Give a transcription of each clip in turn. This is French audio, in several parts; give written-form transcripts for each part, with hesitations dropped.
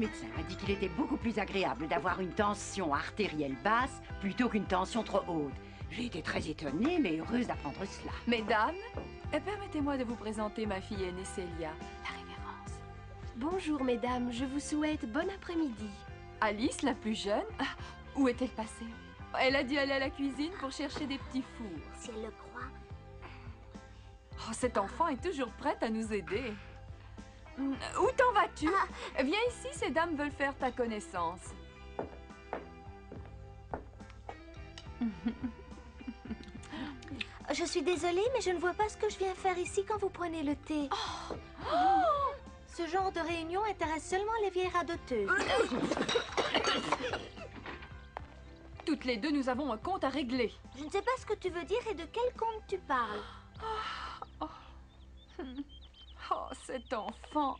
médecin m'a dit qu'il était beaucoup plus agréable d'avoir une tension artérielle basse plutôt qu'une tension trop haute. J'ai été très étonnée, mais heureuse d'apprendre cela. Mesdames, permettez-moi de vous présenter ma fille aînée Célia, la révérence. Bonjour, mesdames. Je vous souhaite bon après-midi. Alice, la plus jeune, où est-elle passée? Elle a dû aller à la cuisine pour chercher des petits fours. Si elle le croit. Oh, cette enfant est toujours prête à nous aider. Où t'en vas-tu? Viens ici, ces dames veulent faire ta connaissance. Je suis désolée, mais je ne vois pas ce que je viens faire ici quand vous prenez le thé. Ce genre de réunion intéresse seulement les vieilles radoteuses. Toutes les deux, nous avons un compte à régler. Je ne sais pas ce que tu veux dire et de quel compte tu parles. Oh, cet enfant.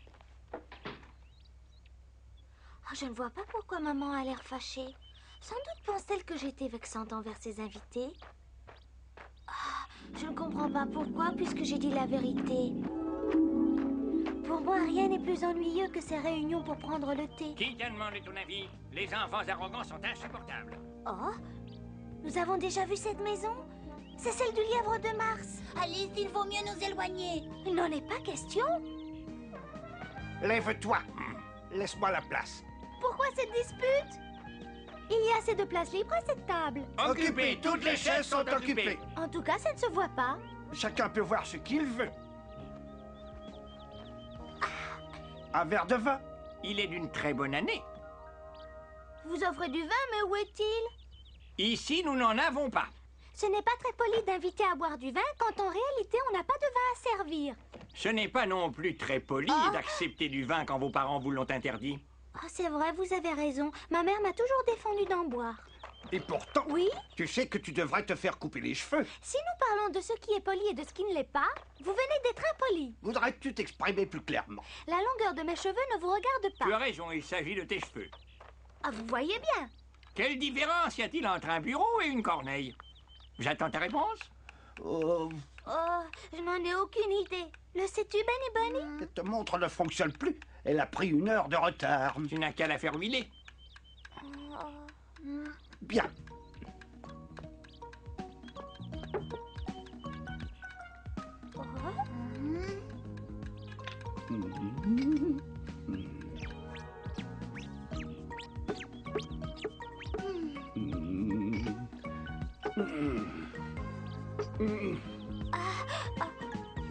Je ne vois pas pourquoi maman a l'air fâchée. Sans doute pense-t-elle que j'étais vexante envers ses invités. Je ne comprends pas pourquoi, puisque j'ai dit la vérité. Pour moi, rien n'est plus ennuyeux que ces réunions pour prendre le thé. Qui t'a demandé ton avis? Les enfants arrogants sont insupportables. Oh, nous avons déjà vu cette maison? C'est celle du lièvre de Mars. Alice, il vaut mieux nous éloigner. Il n'en est pas question. Lève-toi. Laisse-moi la place. Pourquoi cette dispute? Il y a assez de place libre à cette table. Occupé, toutes les chaises sont occupées. En tout cas, ça ne se voit pas. Chacun peut voir ce qu'il veut. Un verre de vin. Il est d'une très bonne année. Vous offrez du vin, mais où est-il? Ici, nous n'en avons pas. Ce n'est pas très poli d'inviter à boire du vin quand en réalité on n'a pas de vin à servir. Ce n'est pas non plus très poli d'accepter du vin quand vos parents vous l'ont interdit. Oh, c'est vrai, vous avez raison. Ma mère m'a toujours défendu d'en boire. Et pourtant, Oui? tu sais que tu devrais te faire couper les cheveux. Si nous parlons de ce qui est poli et de ce qui ne l'est pas, vous venez d'être impoli. Voudrais-tu t'exprimer plus clairement? La longueur de mes cheveux ne vous regarde Tu as pas. raison, il s'agit de tes cheveux. Ah, vous voyez bien. Quelle différence y a-t-il entre un bureau et une corneille? J'attends ta réponse. Oh, je n'en ai aucune idée. Le sais-tu, Benny Bunny? Cette montre ne fonctionne plus. Elle a pris 1 heure de retard. Tu n'as qu'à la faire huiler. Bien.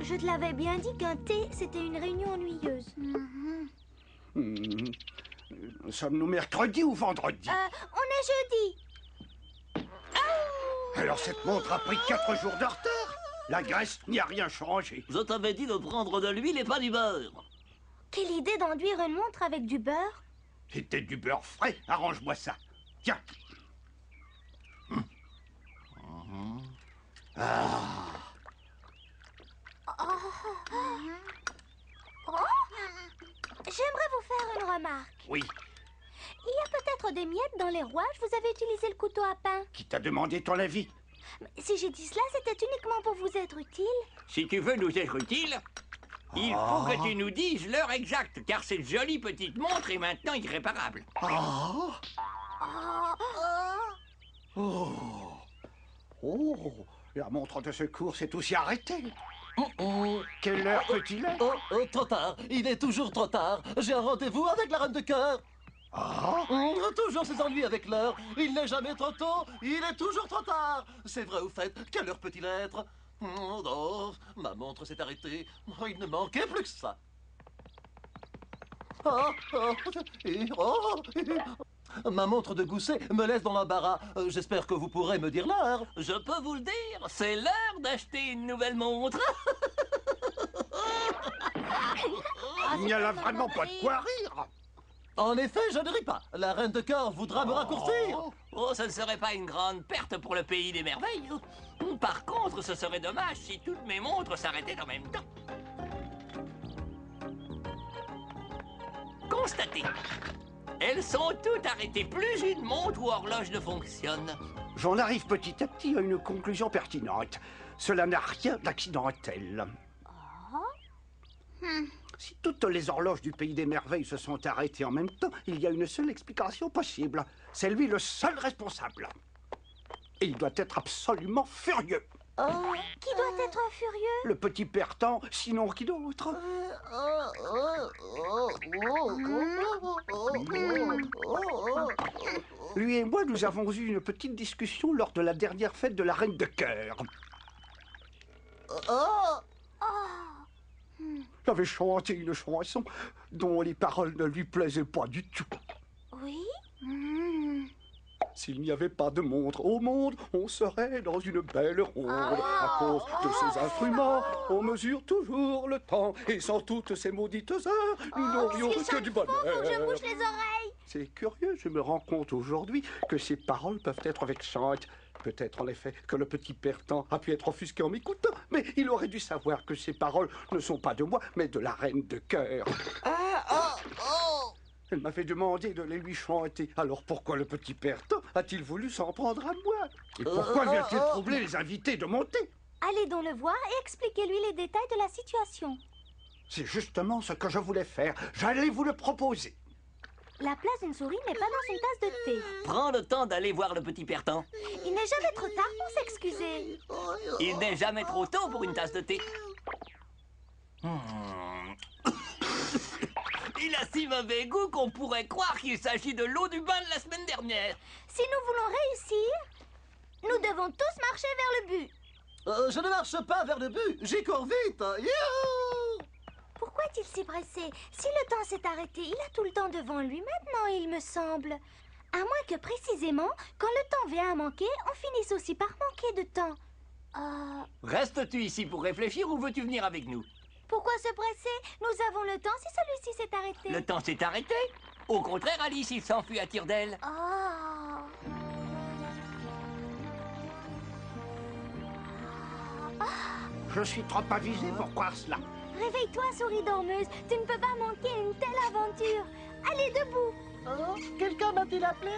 Je te l'avais bien dit qu'un thé, c'était une réunion ennuyeuse. Sommes-nous mercredi ou vendredi? On est jeudi. Alors cette montre a pris 4 jours de retard. La Grèce n'y a rien changé. Je t'avais dit de prendre de l'huile et pas du beurre. Quelle idée d'enduire une montre avec du beurre. C'était du beurre frais. Arrange-moi ça. Tiens. J'aimerais vous faire une remarque. Oui. Il y a peut-être des miettes dans les rouages. Vous avez utilisé le couteau à pain. Qui t'a demandé ton avis? Si j'ai dit cela, c'était uniquement pour vous être utile. Si tu veux nous être utile, il faut que tu nous dises l'heure exacte, car cette jolie petite montre est maintenant irréparable. La montre de secours s'est aussi arrêtée. Quelle heure peut-il être? Trop tard. Il est toujours trop tard. J'ai un rendez-vous avec la reine de cœur. Toujours ces ennuis avec l'heure. Il n'est jamais trop tôt. Il est toujours trop tard. C'est vrai au fait. Quelle heure peut-il être? Ma montre s'est arrêtée. Il ne manquait plus que ça. Ma montre de gousset me laisse dans l'embarras. J'espère que vous pourrez me dire l'heure. Je peux vous le dire, c'est l'heure d'acheter une nouvelle montre. Il n'y a là vraiment pas de quoi rire. En effet, je ne ris pas. La reine de cœur voudra me raccourcir. Oh, ça ne serait pas une grande perte pour le pays des merveilles. Par contre, ce serait dommage si toutes mes montres s'arrêtaient en même temps. Constatez. Elles sont toutes arrêtées. Plus une montre ou horloge ne fonctionne. J'en arrive petit à petit à une conclusion pertinente. Cela n'a rien d'accidentel. Si toutes les horloges du pays des merveilles se sont arrêtées en même temps, il y a une seule explication possible. C'est lui le seul responsable. Et il doit être absolument furieux. Qui doit être furieux? Le petit Pertan, sinon qui d'autre? Lui et moi, nous avons eu une petite discussion lors de la dernière fête de la Reine de Cœur. Il avait chanté une chanson dont les paroles ne lui plaisaient pas du tout. Oui? S'il n'y avait pas de montre au monde, on serait dans une belle ronde. À cause de ces instruments, on mesure toujours le temps. Et sans toutes ces maudites heures, nous n'aurions que du bonheur. Faut que je bouge les oreilles. C'est curieux, je me rends compte aujourd'hui que ces paroles peuvent être vexantes. Peut-être en effet que le petit Pertan a pu être offusqué en m'écoutant, mais il aurait dû savoir que ces paroles ne sont pas de moi, mais de la Reine de Cœur. Elle m'avait demandé de les lui chanter. Alors pourquoi le petit Pertan a-t-il voulu s'en prendre à moi? Et pourquoi vient-il troubler les invités de mon thé? Allez donc le voir et expliquez-lui les détails de la situation. C'est justement ce que je voulais faire. J'allais vous le proposer. La place d'une souris n'est pas dans une tasse de thé. Prends le temps d'aller voir le petit Pertan. Il n'est jamais trop tard pour s'excuser. Il n'est jamais trop tôt pour une tasse de thé. Il a si mauvais goût qu'on pourrait croire qu'il s'agit de l'eau du bain de la semaine dernière. Si nous voulons réussir, nous devons tous marcher vers le but. Je ne marche pas vers le but, j'y cours vite. Youhou! Pourquoi est-il si pressé? Si le temps s'est arrêté, il a tout le temps devant lui maintenant, il me semble. À moins que précisément, quand le temps vient à manquer, on finisse aussi par manquer de temps. Restes-tu ici pour réfléchir ou veux-tu venir avec nous? Pourquoi se presser? Nous avons le temps si celui-ci s'est arrêté. Le temps s'est arrêté. Au contraire, Alice, il s'enfuit à tire d'aile. Je suis trop avisé pour croire cela. Réveille-toi, souris dormeuse. Tu ne peux pas manquer une telle aventure. Allez, debout. Quelqu'un m'a-t-il appelé?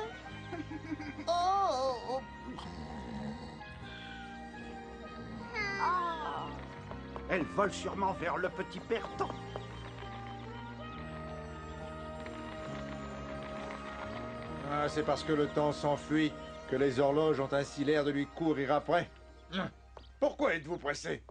Elle vole sûrement vers le petit Pertan. Ah, c'est parce que le temps s'enfuit que les horloges ont ainsi l'air de lui courir après. Pourquoi êtes-vous pressé?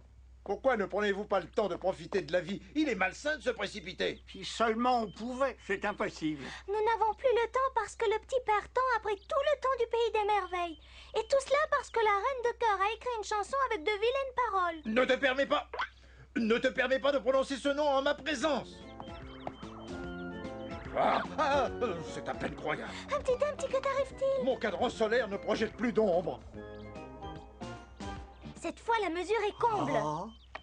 Pourquoi ne prenez-vous pas le temps de profiter de la vie? Il est malsain de se précipiter. Si seulement on pouvait. C'est impossible. Nous n'avons plus le temps parce que le petit Pertan a pris tout le temps du pays des merveilles. Et tout cela parce que la Reine de Cœur a écrit une chanson avec de vilaines paroles. Ne te permets pas de prononcer ce nom en ma présence. C'est à peine croyable. Un petit, que t'arrive-t-il? Mon cadran solaire ne projette plus d'ombre. Cette fois, la mesure est comble.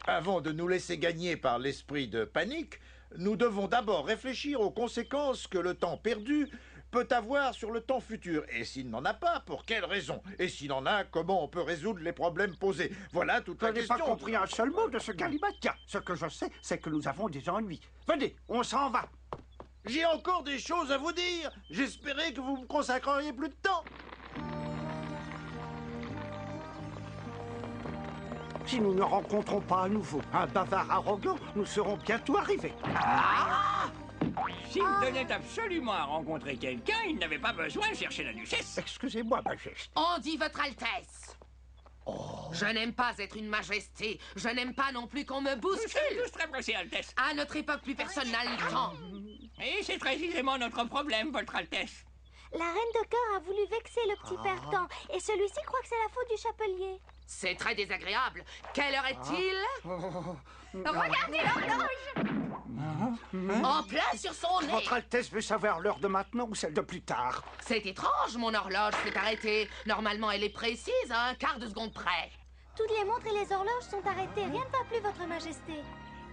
Avant de nous laisser gagner par l'esprit de panique, nous devons d'abord réfléchir aux conséquences que le temps perdu peut avoir sur le temps futur. Et s'il n'en a pas, pour quelle raison? Et s'il en a, comment on peut résoudre les problèmes posés? Voilà toute la question. Je n'ai pas compris un seul mot de ce galimatias. Ce que je sais, c'est que nous avons des ennuis. Venez, on s'en va. J'ai encore des choses à vous dire. J'espérais que vous me consacreriez plus de temps. Si nous ne rencontrons pas à nouveau un bavard arrogant, nous serons bientôt arrivés. S'il tenait absolument à rencontrer quelqu'un, il n'avait pas besoin de chercher la duchesse. Excusez-moi, Majesté. On dit votre Altesse. Je n'aime pas être une majesté. Je n'aime pas non plus qu'on me Nous bouscule. sommes tous très pressés, Altesse. À notre époque, plus personne n'a le temps. Et c'est précisément notre problème, votre Altesse. La Reine de Cœur a voulu vexer le petit Pertan. Et celui-ci croit que c'est la faute du chapelier. C'est très désagréable. Quelle heure est-il? Regardez l'horloge! En plein sur son nez. Votre Altesse veut savoir l'heure de maintenant ou celle de plus tard? C'est étrange, mon horloge s'est arrêtée. Normalement, elle est précise à un quart de seconde près. Toutes les montres et les horloges sont arrêtées. Rien ne va plus, votre majesté.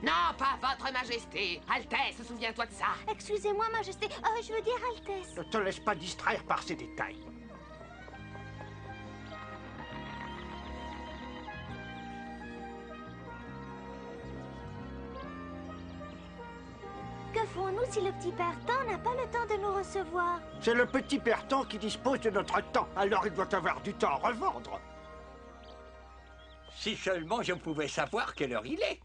Non, pas votre majesté. Altesse, souviens-toi de ça. Excusez-moi, majesté. Je veux dire Altesse. Ne te laisse pas distraire par ces détails. Que ferons-nous si le petit Pertan n'a pas le temps de nous recevoir? C'est le petit Pertan qui dispose de notre temps, alors il doit avoir du temps à revendre. Si seulement je pouvais savoir quelle heure il est.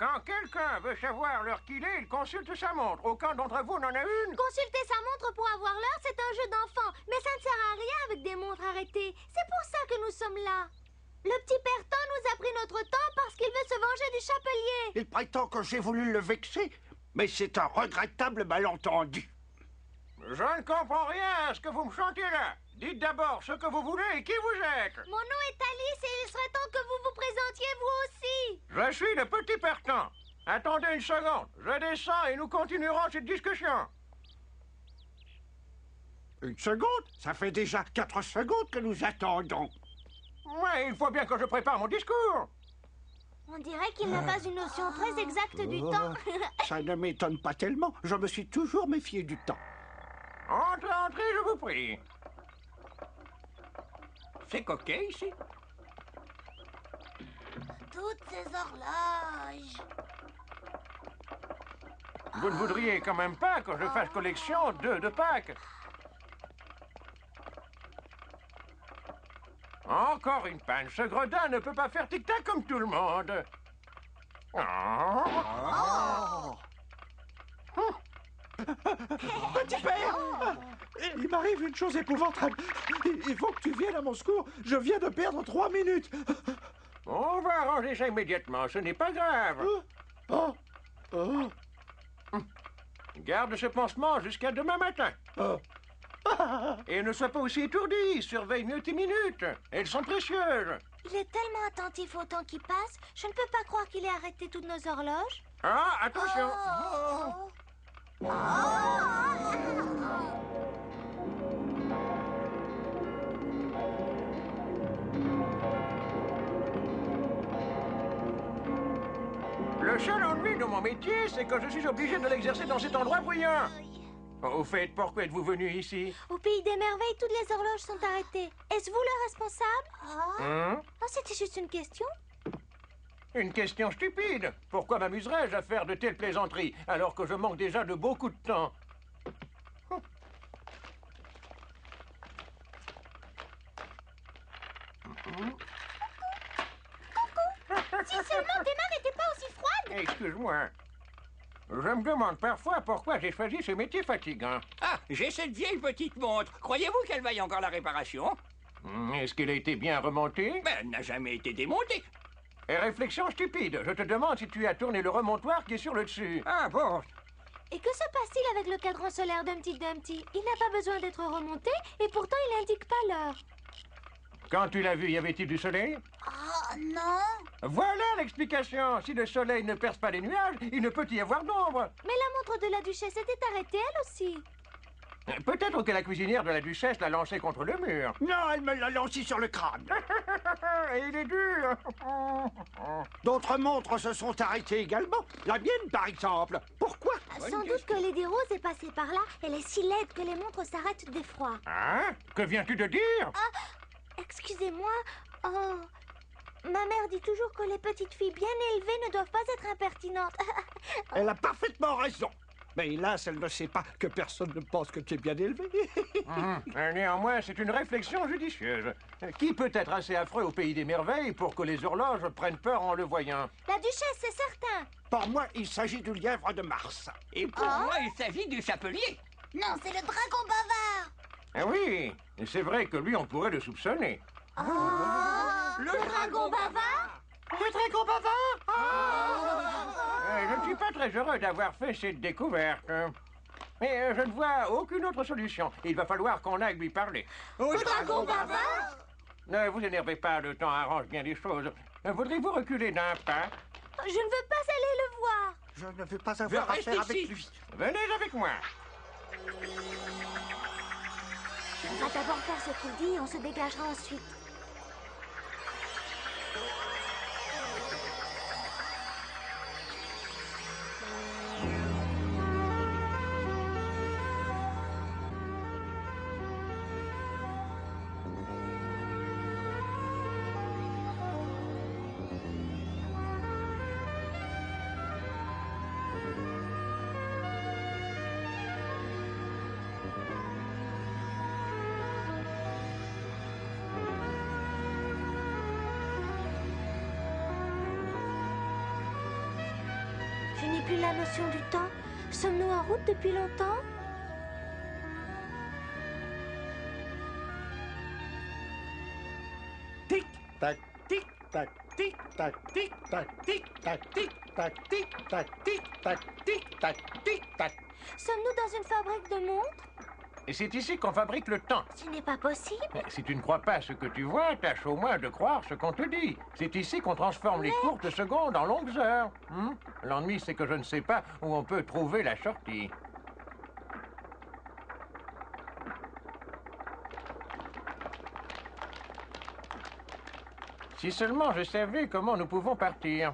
Quand quelqu'un veut savoir l'heure qu'il est, il consulte sa montre. Aucun d'entre vous n'en a une? Consulter sa montre pour avoir l'heure, c'est un jeu d'enfant. Mais ça ne sert à rien avec des montres arrêtées. C'est pour ça que nous sommes là. Le petit Bertin nous a pris notre temps parce qu'il veut se venger du chapelier. Il prétend que j'ai voulu le vexer, mais c'est un regrettable malentendu. Je ne comprends rien à ce que vous me chantez là. Dites d'abord ce que vous voulez et qui vous êtes. Mon nom est Alice et il serait temps que vous vous présentiez vous aussi. Je suis le petit Bertin. Attendez une seconde. Je descends et nous continuerons cette discussion. Une seconde? Ça fait déjà 4 secondes que nous attendons. Ouais, il faut bien que je prépare mon discours. On dirait qu'il n'a pas une notion très exacte du temps. Ça ne m'étonne pas tellement. Je me suis toujours méfié du temps. Entrez, entrez, je vous prie. C'est coquet ici. Toutes ces horloges. Vous ne voudriez quand même pas que je fasse collection d'œufs de Pâques? Encore une panne. Ce gredin ne peut pas faire tic-tac comme tout le monde. Petit père! Il m'arrive une chose épouvantable. Il faut que tu viennes à mon secours. Je viens de perdre 3 minutes. On va arranger ça immédiatement. Ce n'est pas grave. Garde ce pansement jusqu'à demain matin. Et ne sois pas aussi étourdi. Surveille mieux tes minutes. Elles sont précieuses. Il est tellement attentif au temps qui passe. Je ne peux pas croire qu'il ait arrêté toutes nos horloges. Ah, attention. Le seul ennui de mon métier, c'est que je suis obligé de l'exercer dans cet endroit bruyant. Au fait, pourquoi êtes-vous venu ici? Au pays des merveilles, toutes les horloges sont arrêtées. Est-ce vous le responsable? Oh, c'était juste une question. Une question stupide. Pourquoi m'amuserais-je à faire de telles plaisanteries alors que je manque déjà de beaucoup de temps? Si seulement tes mains n'étaient pas aussi froides. Excuse-moi. Je me demande parfois pourquoi j'ai choisi ce métier fatigant. Ah, j'ai cette vieille petite montre. Croyez-vous qu'elle vaille encore la réparation? Est-ce qu'elle a été bien remontée? Ben, elle n'a jamais été démontée. Et réflexion stupide. Je te demande si tu as tourné le remontoir qui est sur le dessus. Ah bon? Et que se passe-t-il avec le cadran solaire d'Humpty Dumpty? Il n'a pas besoin d'être remonté et pourtant il n'indique pas l'heure. Quand tu l'as vu, y avait-il du soleil? Oh non! Voilà l'explication. Si le soleil ne perce pas les nuages, il ne peut y avoir d'ombre. Mais la montre de la duchesse était arrêtée elle aussi. Peut-être que la cuisinière de la duchesse l'a lancée contre le mur. Non, elle me l'a lancé sur le crâne. Et il est dur. D'autres montres se sont arrêtées également. La mienne, par exemple. Pourquoi? Sans doute que Lady Rose est passée par là. Elle est si laide que les montres s'arrêtent d'effroi. Hein? Que viens-tu de dire? Excusez-moi. Oh. Ma mère dit toujours que les petites filles bien élevées ne doivent pas être impertinentes. Elle a parfaitement raison. Mais hélas, elle ne sait pas que personne ne pense que tu es bien élevé. Néanmoins, c'est une réflexion judicieuse. Qui peut être assez affreux au pays des merveilles pour que les horloges prennent peur en le voyant? La duchesse, c'est certain. Pour moi, il s'agit du lièvre de Mars. Et pour moi, il s'agit du chapelier. Non, c'est le dragon bavard. Ah oui, c'est vrai que lui, on pourrait le soupçonner. Le dragon bavard? Le dragon bavard? Je ne suis pas très heureux d'avoir fait cette découverte. Mais je ne vois aucune autre solution. Il va falloir qu'on aille lui parler. Au dragon bavard? Ne vous énervez pas, le temps arrange bien les choses. Voudriez-vous reculer d'un pas? Je ne veux pas aller le voir. Je ne veux pas avoir affaire avec lui. Venez avec moi. On va d'abord faire ce qu'il dit et on se dégagera ensuite. plus la notion du temps. Sommes-nous en route depuis longtemps? Tic, tac, tic, tac, tic, tac, tic, tac, tic, tac, tic, tac, tic, tac, tic, tac, tic, tac, tic, tac. Sommes-nous dans une fabrique de montres? Et c'est ici qu'on fabrique le temps. Ce n'est pas possible. Mais si tu ne crois pas ce que tu vois, tâche au moins de croire ce qu'on te dit. C'est ici qu'on transforme les courtes secondes en longues heures. L'ennui, c'est que je ne sais pas où on peut trouver la sortie. Si seulement je savais comment nous pouvons partir.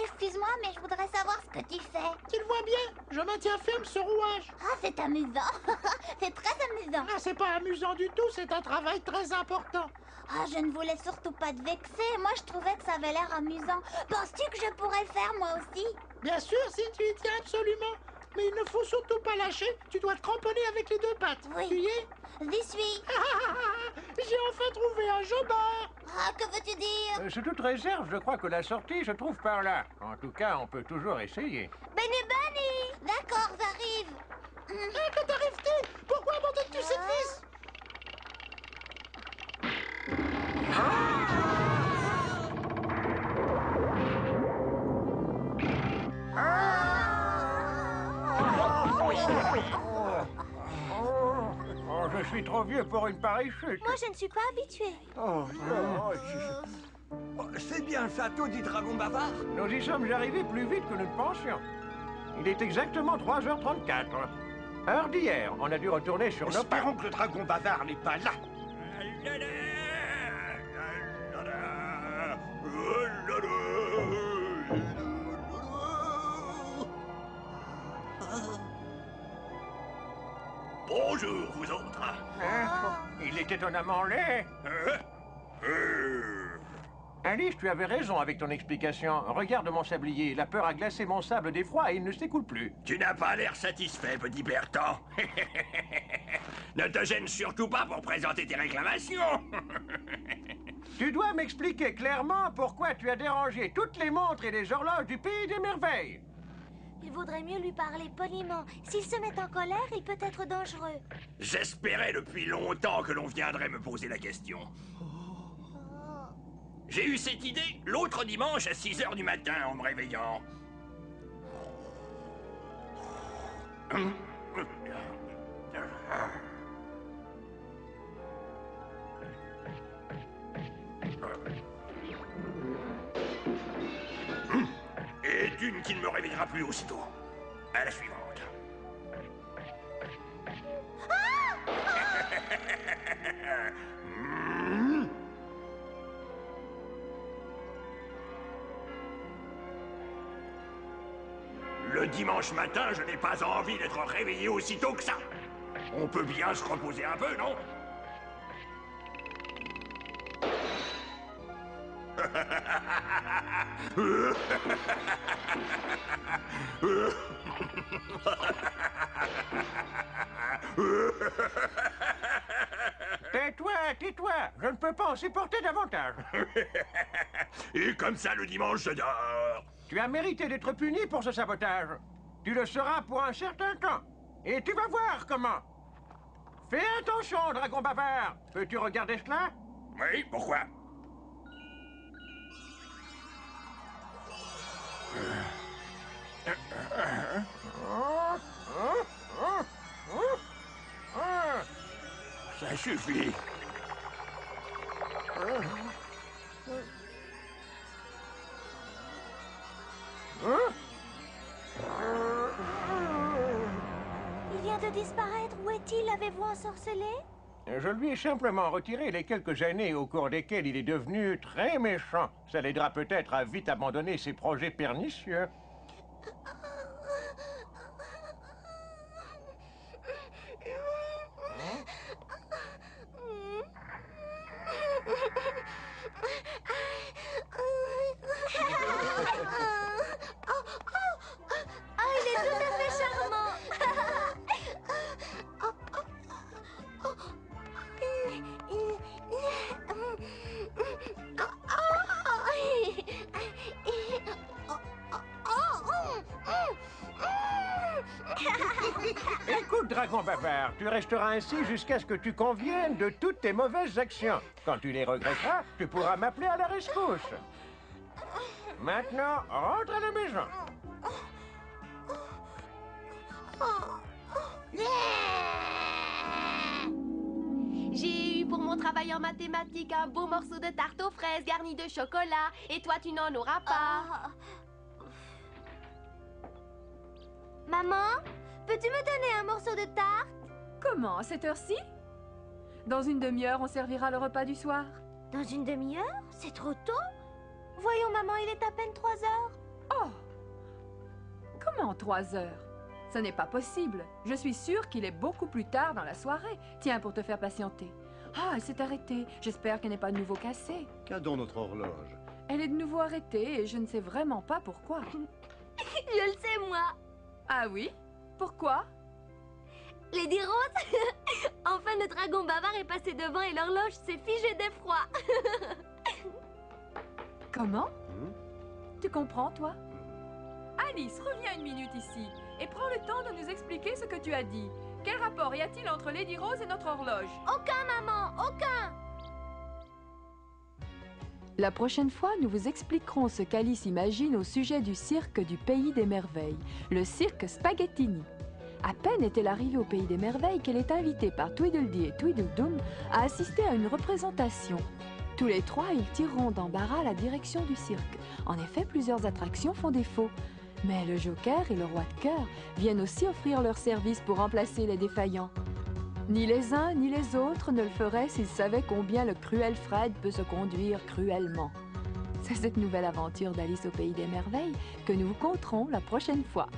Excuse-moi, mais je voudrais savoir ce que tu fais. Tu le vois bien, je maintiens ferme ce rouage. Ah, c'est amusant. C'est très amusant. Ah, c'est pas amusant du tout, c'est un travail très important. Ah, je ne voulais surtout pas te vexer. Moi, je trouvais que ça avait l'air amusant. Penses-tu que je pourrais le faire, moi aussi? Bien sûr, si tu y tiens absolument. Mais il ne faut surtout pas lâcher. Tu dois te cramponner avec les deux pattes. Oui. Tu y es? J'y suis. J'ai enfin trouvé un jobard. Ah, que veux-tu dire? Sous toute réserve, je crois que la sortie se trouve par là. En tout cas, on peut toujours essayer. Benny! D'accord, j'arrive. Quand arrives-tu? Pourquoi abandonnes-tu cette vis? Oh, je suis trop vieux pour une pareille chute. Moi, je ne suis pas habituée. C'est bien le château du dragon bavard? Nous y sommes arrivés plus vite que nous ne pensions. Il est exactement 3h34. Heure d'hier, on a dû retourner sur nos pas. Espérons que le dragon bavard n'est pas là. Bonjour, vous autres. Hein? Il est étonnamment laid. Alice, tu avais raison avec ton explication. Regarde mon sablier. La peur a glacé mon sable d'effroi et il ne s'écoule plus. Tu n'as pas l'air satisfait, petit Bertrand. Ne te gêne surtout pas pour présenter tes réclamations. Tu dois m'expliquer clairement pourquoi tu as dérangé toutes les montres et les horloges du pays des merveilles. Il vaudrait mieux lui parler poliment. S'il se met en colère, il peut être dangereux. J'espérais depuis longtemps que l'on viendrait me poser la question. J'ai eu cette idée l'autre dimanche à 6h du matin en me réveillant. Et d'une qui ne me réveillera plus aussitôt. À la suivante. Le dimanche matin, je n'ai pas envie d'être réveillé aussitôt que ça. On peut bien se reposer un peu, non? Tais-toi, tais-toi. Je ne peux pas en supporter davantage. Et comme ça, le dimanche, je dors. Tu as mérité d'être puni pour ce sabotage. Tu le seras pour un certain temps. Et tu vas voir comment. Fais attention, dragon bavard. Peux-tu regarder cela? Oui, pourquoi? Ça suffit. Il vient de disparaître. Où est-il? L'avez-vous ensorcelé? Je lui ai simplement retiré les quelques années au cours desquelles il est devenu très méchant. Ça l'aidera peut-être à vite abandonner ses projets pernicieux. Il est tout à fait charmant. dragon bavard, tu resteras ainsi jusqu'à ce que tu conviennes de toutes tes mauvaises actions. Quand tu les regretteras, tu pourras m'appeler à la rescousse. Maintenant, rentre à la maison. J'ai eu pour mon travail en mathématiques un beau morceau de tarte aux fraises garni de chocolat. Et toi, tu n'en auras pas. Maman, peux-tu me donner un morceau de tarte? Comment, à cette heure-ci? Dans une demi-heure, on servira le repas du soir. Dans une demi-heure? C'est trop tôt. Voyons, maman, il est à peine 3 heures. Oh! Comment 3 heures? Ce n'est pas possible. Je suis sûre qu'il est beaucoup plus tard dans la soirée. Tiens, pour te faire patienter. Ah, elle s'est arrêtée. J'espère qu'elle n'est pas de nouveau cassée. Qu'a donc notre horloge? Elle est de nouveau arrêtée et je ne sais vraiment pas pourquoi. Je le sais, moi. Ah oui? Pourquoi? Lady Rose, enfin le dragon bavard est passé devant et l'horloge s'est figée d'effroi. Comment? Tu comprends, toi? Alice, reviens une minute ici et prends le temps de nous expliquer ce que tu as dit. Quel rapport y a-t-il entre Lady Rose et notre horloge? Aucun, maman, aucun. La prochaine fois, nous vous expliquerons ce qu'Alice imagine au sujet du cirque du Pays des Merveilles, le cirque Spaghettini. À peine est-elle arrivée au Pays des Merveilles qu'elle est invitée par Tweedledee et Tweedledum à assister à une représentation. Tous les trois, ils tireront d'embarras la direction du cirque. En effet, plusieurs attractions font défaut. Mais le Joker et le Roi de Cœur viennent aussi offrir leurs services pour remplacer les défaillants. Ni les uns ni les autres ne le feraient s'ils savaient combien le cruel Fred peut se conduire cruellement. C'est cette nouvelle aventure d'Alice au Pays des Merveilles que nous vous conterons la prochaine fois.